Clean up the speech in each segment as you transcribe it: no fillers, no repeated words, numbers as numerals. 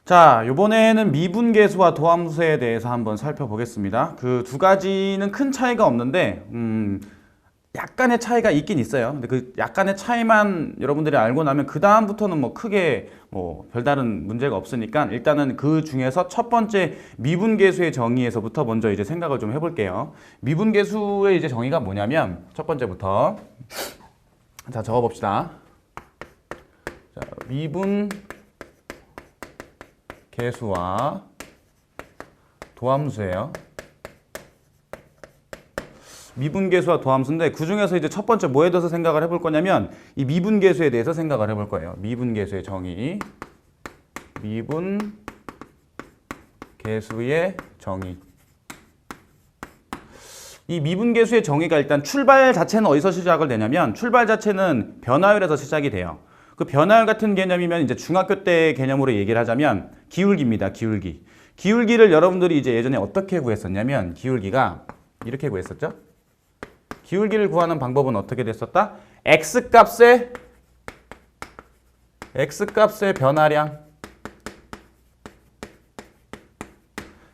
자, 이번에는 미분계수와 도함수에 대해서 한번 살펴보겠습니다. 그 두 가지는 큰 차이가 없는데 약간의 차이가 있긴 있어요. 근데 그 약간의 차이만 여러분들이 알고 나면 그 다음부터는 뭐 크게 뭐 별다른 문제가 없으니까 일단은 그 중에서 첫 번째 미분계수의 정의에서부터 먼저 이제 생각을 좀 해볼게요. 미분계수의 이제 정의가 뭐냐면 첫 번째부터 자 적어봅시다. 자, 미분계수와 도함수예요. 미분계수와 도함수인데 그 중에서 이제 첫 번째 뭐에 대해서 생각을 해볼 거냐면 이 미분계수에 대해서 생각을 해볼 거예요. 미분계수의 정의. 미분계수의 정의. 이 미분계수의 정의가 일단 출발 자체는 어디서 시작을 되냐면 출발 자체는 변화율에서 시작이 돼요. 그 변화율 같은 개념이면 이제 중학교 때 개념으로 얘기를 하자면 기울기입니다. 기울기. 기울기를 여러분들이 이제 예전에 어떻게 구했었냐면 기울기가 이렇게 구했었죠. 기울기를 구하는 방법은 어떻게 됐었다? x값의 변화량.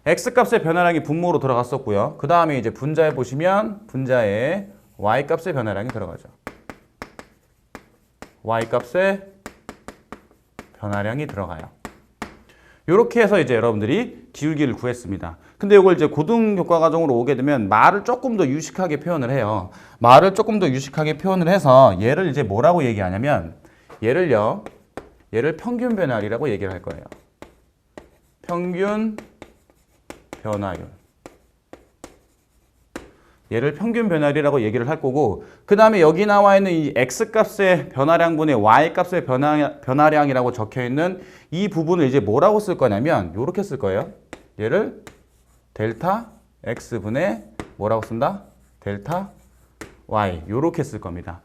x값의 변화량이 분모로 들어갔었고요. 그 다음에 이제 분자에 보시면 분자에 y값의 변화량이 들어가죠. y값의 변화량이 들어가요. 이렇게 해서 이제 여러분들이 기울기를 구했습니다. 근데 이걸 이제 고등교과 과정으로 오게 되면 말을 조금 더 유식하게 표현을 해요. 말을 조금 더 유식하게 표현을 해서 얘를 이제 뭐라고 얘기하냐면 얘를 평균 변화율이라고 얘기를 할 거예요. 평균 변화율. 얘를 평균 변화율이라고 얘기를 할 거고 그 다음에 여기 나와 있는 이 x값의 변화량분의 y값의 변화량이라고 적혀있는 이 부분을 이제 뭐라고 쓸 거냐면 이렇게 쓸 거예요. 얘를 델타 x분의 뭐라고 쓴다? 델타 y 이렇게 쓸 겁니다.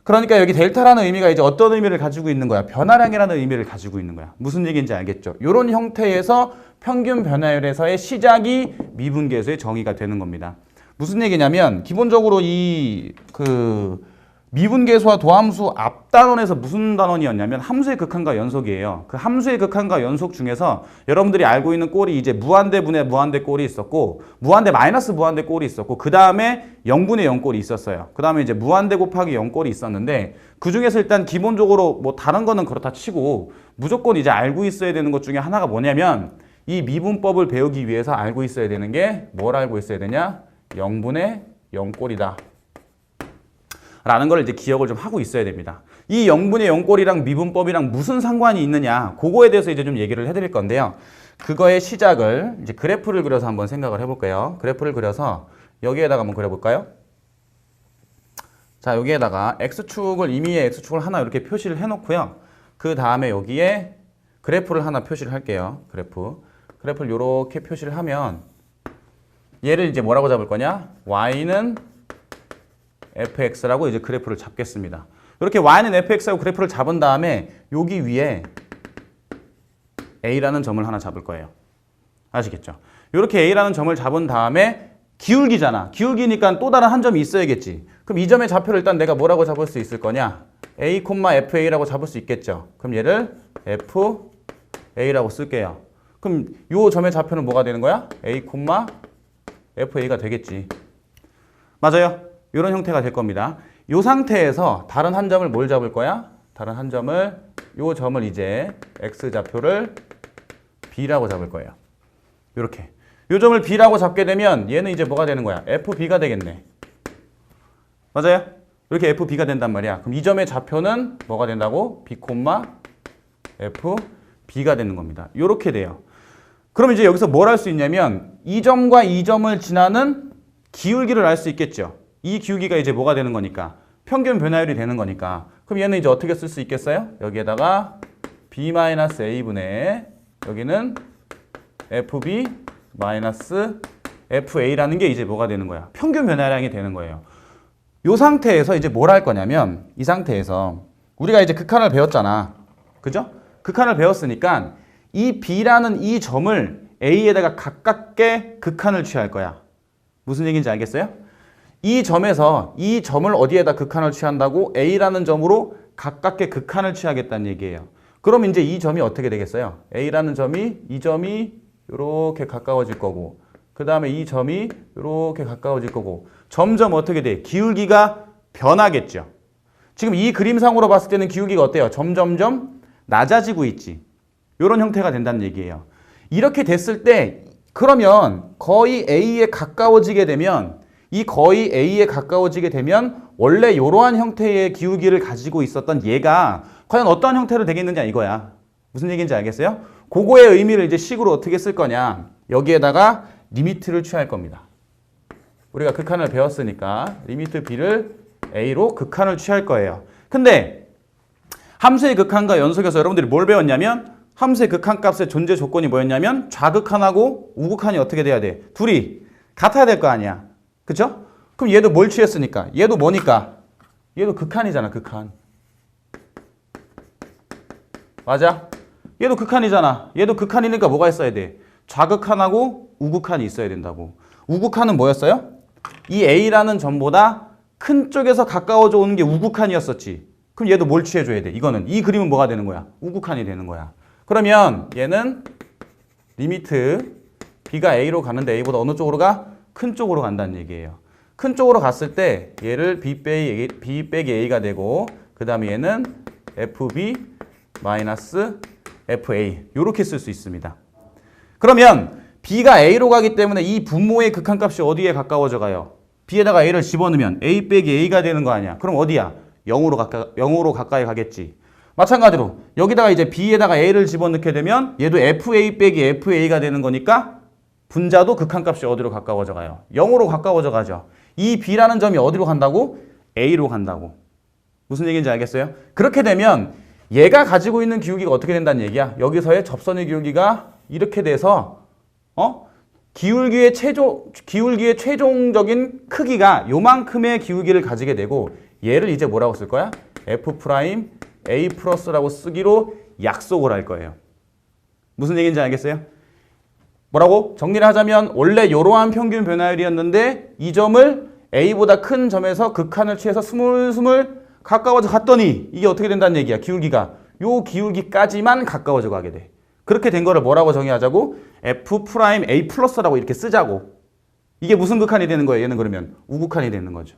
그러니까 여기 델타라는 의미가 이제 어떤 의미를 가지고 있는 거야? 변화량이라는 의미를 가지고 있는 거야. 무슨 얘기인지 알겠죠? 이런 형태에서 평균 변화율에서의 시작이 미분계수의 정의가 되는 겁니다. 무슨 얘기냐면 기본적으로 이 미분계수와 도함수 앞 단원에서 무슨 단원이었냐면 함수의 극한과 연속이에요. 그 함수의 극한과 연속 중에서 여러분들이 알고 있는 꼴이 이제 무한대분의 무한대 꼴이 있었고 무한대 마이너스 무한대 꼴이 있었고 그 다음에 0분의 0 꼴이 있었어요. 그 다음에 이제 무한대 곱하기 0 꼴이 있었는데 그 중에서 일단 기본적으로 뭐 다른 거는 그렇다 치고 무조건 이제 알고 있어야 되는 것 중에 하나가 뭐냐면 이 미분법을 배우기 위해서 알고 있어야 되는 게 뭘 알고 있어야 되냐? 0분의 0 꼴이다. 라는 걸 이제 기억을 좀 하고 있어야 됩니다. 이 0분의 0 꼴이랑 미분법이랑 무슨 상관이 있느냐, 그거에 대해서 이제 좀 얘기를 해드릴 건데요. 그거의 시작을 이제 그래프를 그려서 한번 생각을 해볼게요. 그래프를 그려서 여기에다가 한번 그려볼까요? 자, 여기에다가 x축을 임의의 x축을 하나 이렇게 표시를 해놓고요. 그 다음에 여기에 그래프를 하나 표시를 할게요. 그래프를 이렇게 표시를 하면 얘를 이제 뭐라고 잡을 거냐? y는 fx라고 이제 그래프를 잡겠습니다. 이렇게 y는 fx라고 그래프를 잡은 다음에 여기 위에 a라는 점을 하나 잡을 거예요. 아시겠죠? 이렇게 a라는 점을 잡은 다음에 기울기잖아. 기울기니까 또 다른 한 점이 있어야겠지. 그럼 이 점의 좌표를 일단 내가 뭐라고 잡을 수 있을 거냐? a, fa라고 잡을 수 있겠죠. 그럼 얘를 fa라고 쓸게요. 그럼 이 점의 좌표는 뭐가 되는 거야? a, fa가 되겠지. 맞아요? 이런 형태가 될 겁니다. 이 상태에서 다른 한 점을 뭘 잡을 거야? 다른 한 점을, 이 점을 이제 x좌표를 b라고 잡을 거예요. 이렇게. 이 점을 b라고 잡게 되면 얘는 이제 뭐가 되는 거야? fb가 되겠네. 맞아요? 이렇게 fb가 된단 말이야. 그럼 이 점의 좌표는 뭐가 된다고? b, fb가 되는 겁니다. 이렇게 돼요. 그럼 이제 여기서 뭘 할 수 있냐면 이 점과 이 점을 지나는 기울기를 알 수 있겠죠. 이 기울기가 이제 뭐가 되는 거니까? 평균 변화율이 되는 거니까. 그럼 얘는 이제 어떻게 쓸 수 있겠어요? 여기에다가 b-a분의 여기는 fb-fa라는 게 이제 뭐가 되는 거야? 평균 변화량이 되는 거예요. 이 상태에서 이제 뭘 할 거냐면 이 상태에서 우리가 이제 극한을 배웠잖아. 그죠? 극한을 배웠으니까 이 b라는 이 점을 a에다가 가깝게 극한을 취할 거야. 무슨 얘기인지 알겠어요? 이 점에서 이 점을 어디에다 극한을 취한다고? A라는 점으로 가깝게 극한을 취하겠다는 얘기예요. 그럼 이제 이 점이 어떻게 되겠어요? A라는 점이 이 점이 이렇게 가까워질 거고 그 다음에 이 점이 이렇게 가까워질 거고 점점 어떻게 돼? 기울기가 변하겠죠. 지금 이 그림상으로 봤을 때는 기울기가 어때요? 점점점 낮아지고 있지. 이런 형태가 된다는 얘기예요. 이렇게 됐을 때 그러면 거의 A에 가까워지게 되면 이 거의 A에 가까워지게 되면 원래 이러한 형태의 기울기를 가지고 있었던 얘가 과연 어떠한 형태로 되겠느냐 이거야. 무슨 얘기인지 알겠어요? 그거의 의미를 이제 식으로 어떻게 쓸 거냐. 여기에다가 리미트를 취할 겁니다. 우리가 극한을 배웠으니까 리미트 B를 A로 극한을 취할 거예요. 근데 함수의 극한과 연속에서 여러분들이 뭘 배웠냐면 함수의 극한값의 존재 조건이 뭐였냐면 좌극한하고 우극한이 어떻게 돼야 돼? 둘이 같아야 될 거 아니야. 그쵸? 그럼 얘도 뭘 취했으니까? 얘도 뭐니까? 얘도 극한이잖아, 극한. 맞아? 얘도 극한이잖아. 얘도 극한이니까 뭐가 있어야 돼? 좌극한하고 우극한이 있어야 된다고. 우극한은 뭐였어요? 이 A라는 점보다 큰 쪽에서 가까워져 오는 게 우극한이었었지. 그럼 얘도 뭘 취해줘야 돼? 이거는 이 그림은 뭐가 되는 거야? 우극한이 되는 거야. 그러면 얘는 리미트 B가 A로 가는데 A보다 어느 쪽으로 가? 큰 쪽으로 간다는 얘기예요. 큰 쪽으로 갔을 때 얘를 B 빼기 A가 되고 그 다음에 얘는 FB 마이너스 FA 이렇게 쓸 수 있습니다. 그러면 B가 A로 가기 때문에 이 분모의 극한값이 어디에 가까워져 가요? B에다가 A를 집어넣으면 A 빼기 A가 되는 거 아니야? 그럼 어디야? 0으로 가까이 가겠지. 마찬가지로 여기다가 이제 B에다가 A를 집어넣게 되면 얘도 FA 빼기 FA가 되는 거니까 분자도 극한값이 어디로 가까워져 가요? 0으로 가까워져 가죠. 이 B라는 점이 어디로 간다고? A로 간다고. 무슨 얘기인지 알겠어요? 그렇게 되면 얘가 가지고 있는 기울기가 어떻게 된다는 얘기야? 여기서의 접선의 기울기가 이렇게 돼서 기울기의 최종적인 크기가 요만큼의 기울기를 가지게 되고 얘를 이제 뭐라고 쓸 거야? F' A 플러스라고 쓰기로 약속을 할 거예요. 무슨 얘기인지 알겠어요? 뭐라고? 정리를 하자면 원래 이러한 평균 변화율이었는데 이 점을 A보다 큰 점에서 극한을 취해서 스물스물 가까워져 갔더니 이게 어떻게 된다는 얘기야. 기울기가 요 기울기까지만 가까워져 가게 돼. 그렇게 된 거를 뭐라고 정의하자고? F' A 플러스라고 이렇게 쓰자고. 이게 무슨 극한이 되는 거예요? 얘는 그러면 우극한이 되는 거죠.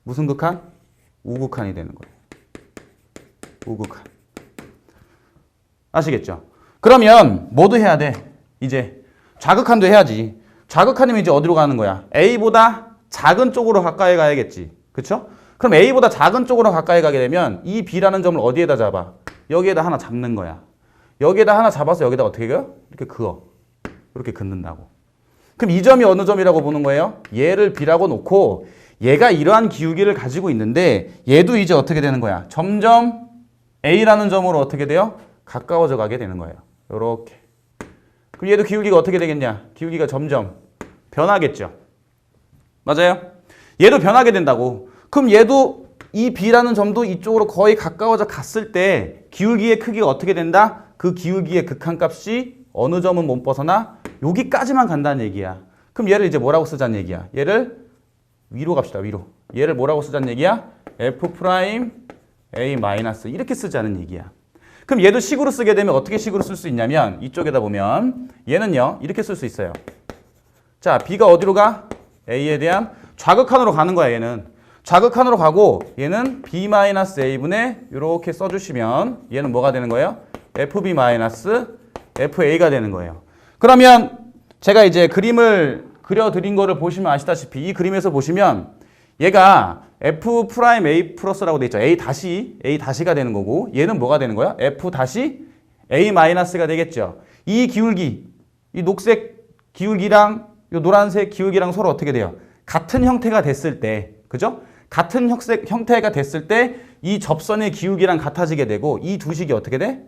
무슨 극한? 우극한이 되는 거예요. 우극한. 아시겠죠? 그러면 뭐도 해야 돼? 이제 좌극한도 해야지. 좌극한이면 이제 어디로 가는 거야? A보다 작은 쪽으로 가까이 가야겠지. 그쵸? 그럼 A보다 작은 쪽으로 가까이 가게 되면 이 B라는 점을 어디에다 잡아? 여기에다 하나 잡는 거야. 여기에다 하나 잡아서 여기다 어떻게 해요? 이렇게 그어. 이렇게 긋는다고. 그럼 이 점이 어느 점이라고 보는 거예요? 얘를 B라고 놓고 얘가 이러한 기울기를 가지고 있는데 얘도 이제 어떻게 되는 거야? 점점 A라는 점으로 어떻게 돼요? 가까워져 가게 되는 거예요. 요렇게. 그럼 얘도 기울기가 어떻게 되겠냐? 기울기가 점점 변하겠죠. 맞아요? 얘도 변하게 된다고. 그럼 얘도 이 B라는 점도 이쪽으로 거의 가까워져 갔을 때 기울기의 크기가 어떻게 된다? 그 기울기의 극한값이 어느 점은 못 벗어나 여기까지만 간다는 얘기야. 그럼 얘를 이제 뭐라고 쓰자는 얘기야? 얘를 위로 갑시다. 위로. 얘를 뭐라고 쓰자는 얘기야? F' A 마이너스 이렇게 쓰자는 얘기야. 그럼 얘도 식으로 쓰게 되면 어떻게 식으로 쓸 수 있냐면 이쪽에다 보면 얘는요 이렇게 쓸 수 있어요. 자, B가 어디로 가? A에 대한 좌극한으로 가는 거야. 얘는 좌극한으로 가고 얘는 B-A분의 이렇게 써주시면 얘는 뭐가 되는 거예요? FB-FA가 되는 거예요. 그러면 제가 이제 그림을 그려드린 거를 보시면 아시다시피 이 그림에서 보시면 얘가 F' A 플러스라고 돼 있죠. A 다시가 되는 거고 얘는 뭐가 되는 거야? F 다시 A 마이너스가 되겠죠. 이 기울기, 이 녹색 기울기랑 이 노란색 기울기랑 서로 어떻게 돼요? 같은 형태가 됐을 때, 그죠? 같은 형태가 됐을 때 이 접선의 기울기랑 같아지게 되고 이 두 식이 어떻게 돼?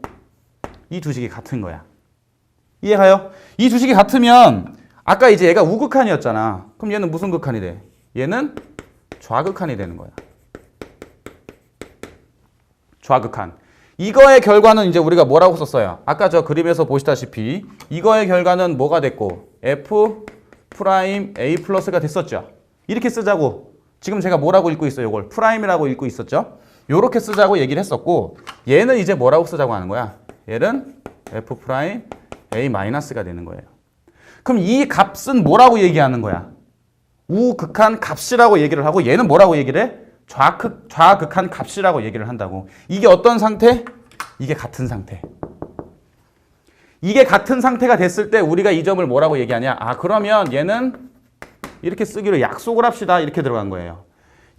이 두 식이 같은 거야. 이해가요? 이 두 식이 같으면 아까 이제 얘가 우극한이었잖아. 그럼 얘는 무슨 극한이 돼? 얘는 좌극한이 되는 거야. 좌극한. 이거의 결과는 이제 우리가 뭐라고 썼어요? 아까 저 그림에서 보시다시피 이거의 결과는 뭐가 됐고 F' A 플러스가 됐었죠. 이렇게 쓰자고. 지금 제가 뭐라고 읽고 있어요? 이걸 프라임이라고 읽고 있었죠. 요렇게 쓰자고 얘기를 했었고 얘는 이제 뭐라고 쓰자고 하는 거야? 얘는 F'A-가 되는 거예요. 그럼 이 값은 뭐라고 얘기하는 거야? 우극한 값이라고 얘기를 하고 얘는 뭐라고 얘기를 해? 좌극한 값이라고 얘기를 한다고. 이게 어떤 상태? 이게 같은 상태. 이게 같은 상태가 됐을 때 우리가 이 점을 뭐라고 얘기하냐? 아, 그러면 얘는 이렇게 쓰기로 약속을 합시다. 이렇게 들어간 거예요.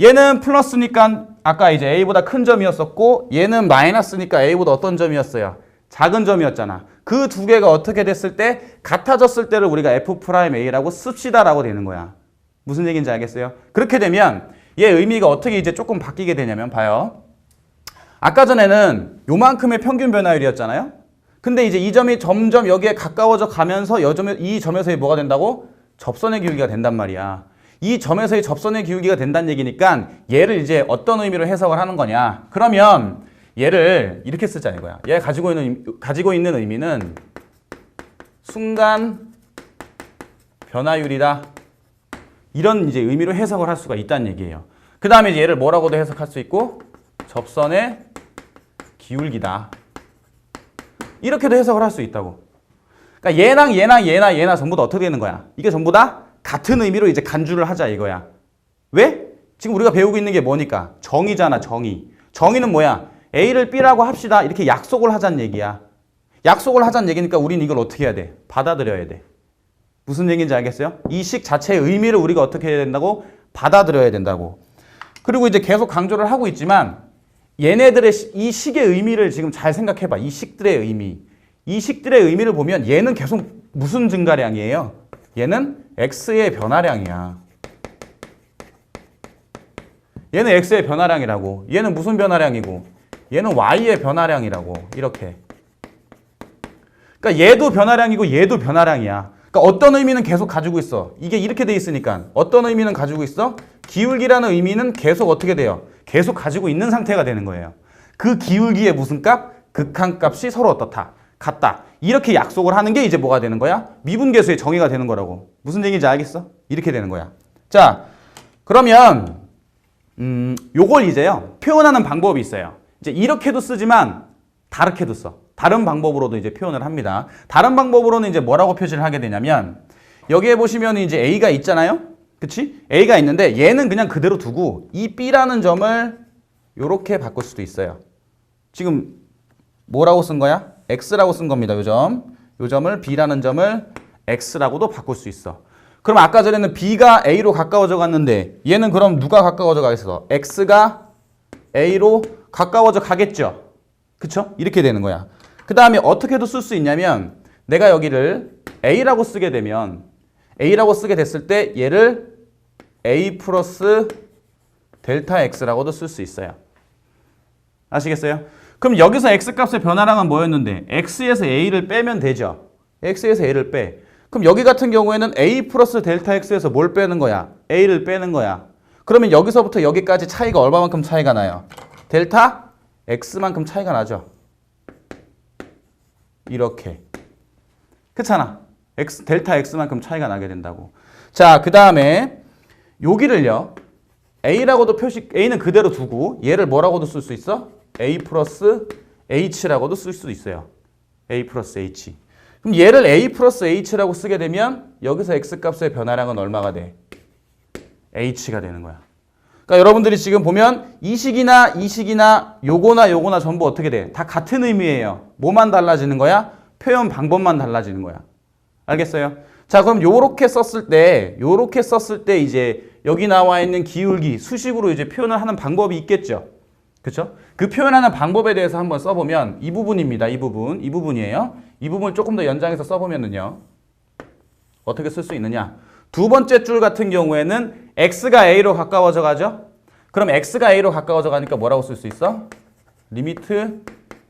얘는 플러스니까 아까 이제 A보다 큰 점이었었고 얘는 마이너스니까 A보다 어떤 점이었어요? 작은 점이었잖아. 그 두 개가 어떻게 됐을 때 같아졌을 때를 우리가 F'A라고 씁시다라고 되는 거야. 무슨 얘기인지 알겠어요? 그렇게 되면 얘 의미가 어떻게 이제 조금 바뀌게 되냐면 봐요. 아까 전에는 요만큼의 평균 변화율이었잖아요. 근데 이제 이 점이 점점 여기에 가까워져 가면서 이 점에서의 뭐가 된다고? 접선의 기울기가 된단 말이야. 이 점에서의 접선의 기울기가 된다는 얘기니까 얘를 이제 어떤 의미로 해석을 하는 거냐. 그러면 얘를 이렇게 쓰자 이거야. 얘가 가지고 있는 의미는 순간 변화율이다. 이런 이제 의미로 해석을 할 수가 있다는 얘기예요. 그 다음에 얘를 뭐라고도 해석할 수 있고 접선의 기울기다. 이렇게도 해석을 할 수 있다고. 그러니까 얘나 전부 다 어떻게 되는 거야? 이게 전부 다 같은 의미로 이제 간주를 하자 이거야. 왜? 지금 우리가 배우고 있는 게 뭐니까? 정의잖아, 정의. 정의는 뭐야? A를 B라고 합시다. 이렇게 약속을 하자는 얘기야. 약속을 하자는 얘기니까 우리는 이걸 어떻게 해야 돼? 받아들여야 돼. 무슨 얘기인지 알겠어요? 이 식 자체의 의미를 우리가 어떻게 해야 된다고? 받아들여야 된다고. 그리고 이제 계속 강조를 하고 있지만 얘네들의 이 식의 의미를 지금 잘 생각해봐. 이 식들의 의미. 이 식들의 의미를 보면 얘는 계속 무슨 증가량이에요? 얘는 X의 변화량이야. 얘는 X의 변화량이라고. 얘는 무슨 변화량이고 얘는 Y의 변화량이라고. 이렇게. 그러니까 얘도 변화량이고 얘도 변화량이야. 그러니까 어떤 의미는 계속 가지고 있어. 이게 이렇게 돼 있으니까 어떤 의미는 가지고 있어? 기울기라는 의미는 계속 어떻게 돼요? 계속 가지고 있는 상태가 되는 거예요. 그 기울기의 무슨 값? 극한값이 서로 어떻다? 같다. 이렇게 약속을 하는 게 이제 뭐가 되는 거야? 미분계수의 정의가 되는 거라고. 무슨 얘기인지 알겠어? 이렇게 되는 거야. 자, 그러면 요걸 이제요 표현하는 방법이 있어요. 이제 이렇게도 쓰지만 다르게도 써. 다른 방법으로도 이제 표현을 합니다. 다른 방법으로는 이제 뭐라고 표시를 하게 되냐면 여기에 보시면 이제 A가 있잖아요. 그치? A가 있는데 얘는 그냥 그대로 두고 이 B라는 점을 요렇게 바꿀 수도 있어요. 지금 뭐라고 쓴 거야? X라고 쓴 겁니다. 요 점을 B라는 점을 X라고도 바꿀 수 있어. 그럼 아까 전에는 B가 A로 가까워져 갔는데 얘는 그럼 누가 가까워져 가겠어? X가 A로 가까워져 가겠죠. 그쵸? 이렇게 되는 거야. 그 다음에 어떻게도 쓸 수 있냐면 내가 여기를 A라고 쓰게 되면 A라고 쓰게 됐을 때 얘를 A 플러스 델타 X라고도 쓸 수 있어요. 아시겠어요? 그럼 여기서 X값의 변화량은 뭐였는데 X에서 A를 빼면 되죠. X에서 A를 빼. 그럼 여기 같은 경우에는 A 플러스 델타 X에서 뭘 빼는 거야? A를 빼는 거야. 그러면 여기서부터 여기까지 차이가 얼마만큼 차이가 나요? 델타 X만큼 차이가 나죠. 이렇게. 그렇잖아. 델타 X만큼 차이가 나게 된다고. 자, 그 다음에 여기를요. A라고도 A는 그대로 두고 얘를 뭐라고도 쓸 수 있어? A 플러스 H라고도 쓸 수 있어요. A 플러스 H. 그럼 얘를 A 플러스 H라고 쓰게 되면 여기서 X값의 변화량은 얼마가 돼? H가 되는 거야. 그러니까 여러분들이 지금 보면 이 식이나 요거나 전부 어떻게 돼? 다 같은 의미예요. 뭐만 달라지는 거야? 표현 방법만 달라지는 거야. 알겠어요? 자, 그럼 요렇게 썼을 때 이제 여기 나와 있는 기울기, 수식으로 이제 표현을 하는 방법이 있겠죠. 그쵸? 그 표현하는 방법에 대해서 한번 써보면 이 부분입니다. 이 부분이에요. 이 부분을 조금 더 연장해서 써보면은요. 어떻게 쓸 수 있느냐? 두 번째 줄 같은 경우에는 X가 A로 가까워져 가죠? 그럼 X가 A로 가까워져 가니까 뭐라고 쓸 수 있어? 리미트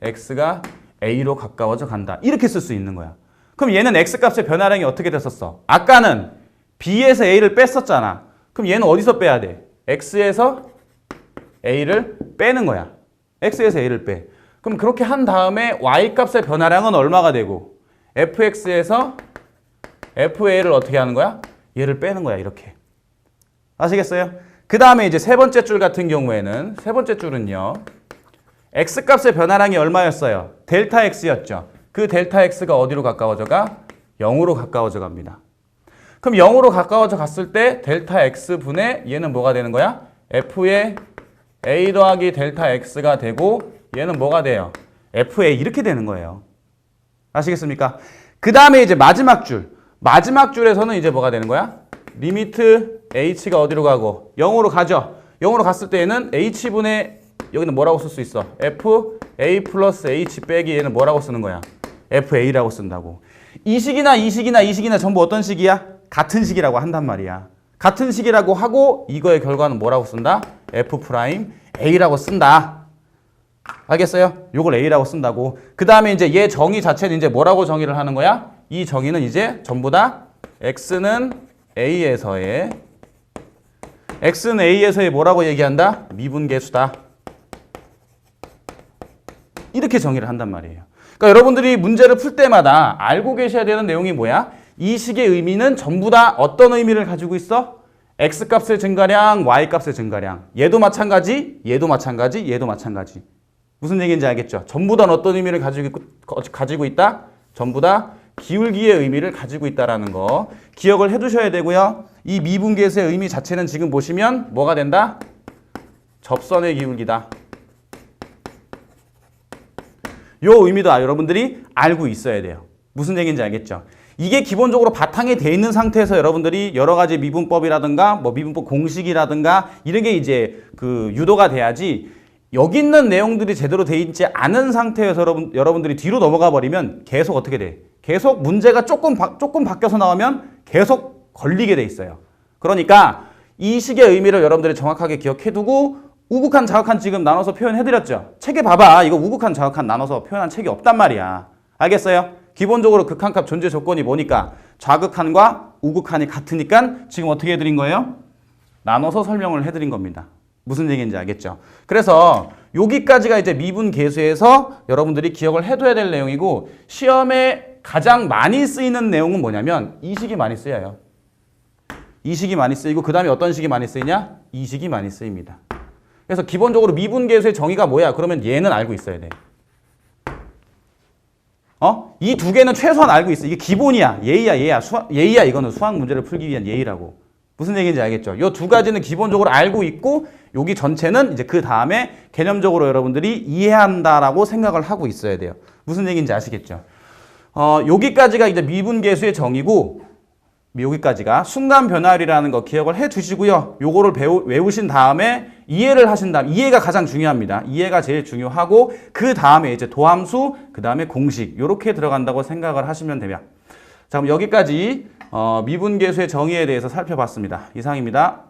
X가 A로 가까워져 간다. 이렇게 쓸 수 있는 거야. 그럼 얘는 X값의 변화량이 어떻게 됐었어? 아까는 B에서 A를 뺐었잖아. 그럼 얘는 어디서 빼야 돼? X에서 A를 빼는 거야. X에서 A를 빼. 그럼 그렇게 한 다음에 Y값의 변화량은 얼마가 되고 fx에서 fa를 어떻게 하는 거야? 얘를 빼는 거야. 이렇게. 아시겠어요? 그 다음에 이제 세 번째 줄 같은 경우에는, 세 번째 줄은요. x값의 변화량이 얼마였어요? 델타 x였죠. 그 델타 x가 어디로 가까워져 가? 0으로 가까워져 갑니다. 그럼 0으로 가까워져 갔을 때 델타 x분의 얘는 뭐가 되는 거야? f의 a 더하기 델타 x가 되고 얘는 뭐가 돼요? fa 이렇게 되는 거예요. 아시겠습니까? 그 다음에 이제 마지막 줄. 마지막 줄에서는 이제 뭐가 되는 거야? 리미트 h가 어디로 가고? 0으로 가죠. 0으로 갔을 때 얘는 h분의 여기는 뭐라고 쓸 수 있어? fa 플러스 h 빼기 얘는 뭐라고 쓰는 거야? fa라고 쓴다고. 이 식이나 이 식이나 이 식이나 전부 어떤 식이야? 같은 식이라고 한단 말이야. 같은 식이라고 하고 이거의 결과는 뭐라고 쓴다? f'a라고 쓴다. 알겠어요? 요걸 a라고 쓴다고. 그 다음에 이제 얘 정의 자체는 이제 뭐라고 정의를 하는 거야? 이 정의는 이제 전부 다 x는 a에서의 뭐라고 얘기한다? 미분계수다. 이렇게 정의를 한단 말이에요. 그러니까 여러분들이 문제를 풀 때마다 알고 계셔야 되는 내용이 뭐야? 이 식의 의미는 전부 다 어떤 의미를 가지고 있어? x값의 증가량, y값의 증가량. 얘도 마찬가지, 얘도 마찬가지, 얘도 마찬가지. 무슨 얘기인지 알겠죠? 전부 다 어떤 의미를 가지고 있다? 전부 다 기울기의 의미를 가지고 있다는 거 기억을 해두셔야 되고요. 이 미분계수의 의미 자체는 지금 보시면 뭐가 된다? 접선의 기울기다. 요 의미도 여러분들이 알고 있어야 돼요. 무슨 얘기인지 알겠죠? 이게 기본적으로 바탕에 돼 있는 상태에서 여러분들이 여러 가지 미분법이라든가 뭐 미분법 공식이라든가 이런 게 이제 그 유도가 돼야지 여기 있는 내용들이 제대로 돼 있지 않은 상태에서 여러분들이 뒤로 넘어가 버리면 계속 어떻게 돼? 계속 문제가 조금 바뀌어서 나오면 계속 걸리게 돼 있어요. 그러니까 이 식의 의미를 여러분들이 정확하게 기억해두고 우극한, 자극한 지금 나눠서 표현해드렸죠. 책에 봐봐. 이거 우극한, 자극한 나눠서 표현한 책이 없단 말이야. 알겠어요? 기본적으로 극한값 존재 조건이 뭐니까 좌극한과 우극한이 같으니까 지금 어떻게 해드린 거예요? 나눠서 설명을 해드린 겁니다. 무슨 얘기인지 알겠죠? 그래서 여기까지가 이제 미분계수에서 여러분들이 기억을 해둬야 될 내용이고 시험에 가장 많이 쓰이는 내용은 뭐냐면 이 식이 많이 쓰여요. 이 식이 많이 쓰이고 그 다음에 어떤 식이 많이 쓰이냐? 이 식이 많이 쓰입니다. 그래서 기본적으로 미분계수의 정의가 뭐야? 그러면 얘는 알고 있어야 돼. 이 두 개는 최소한 알고 있어. 이게 기본이야. 예의야. 예의야. 이거는 수학 문제를 풀기 위한 예의라고. 무슨 얘기인지 알겠죠? 이 두 가지는 기본적으로 알고 있고 여기 전체는 이제 그 다음에 개념적으로 여러분들이 이해한다라고 생각을 하고 있어야 돼요. 무슨 얘기인지 아시겠죠? 여기까지가 이제 미분계수의 정의고 여기까지가 순간 변화율이라는 거 기억을 해 두시고요. 요거를 외우신 다음에 이해를 하신 다음 이해가 가장 중요합니다. 이해가 제일 중요하고 그 다음에 이제 도함수, 그 다음에 공식 요렇게 들어간다고 생각을 하시면 됩니다. 자, 그럼 여기까지 미분계수의 정의에 대해서 살펴봤습니다. 이상입니다.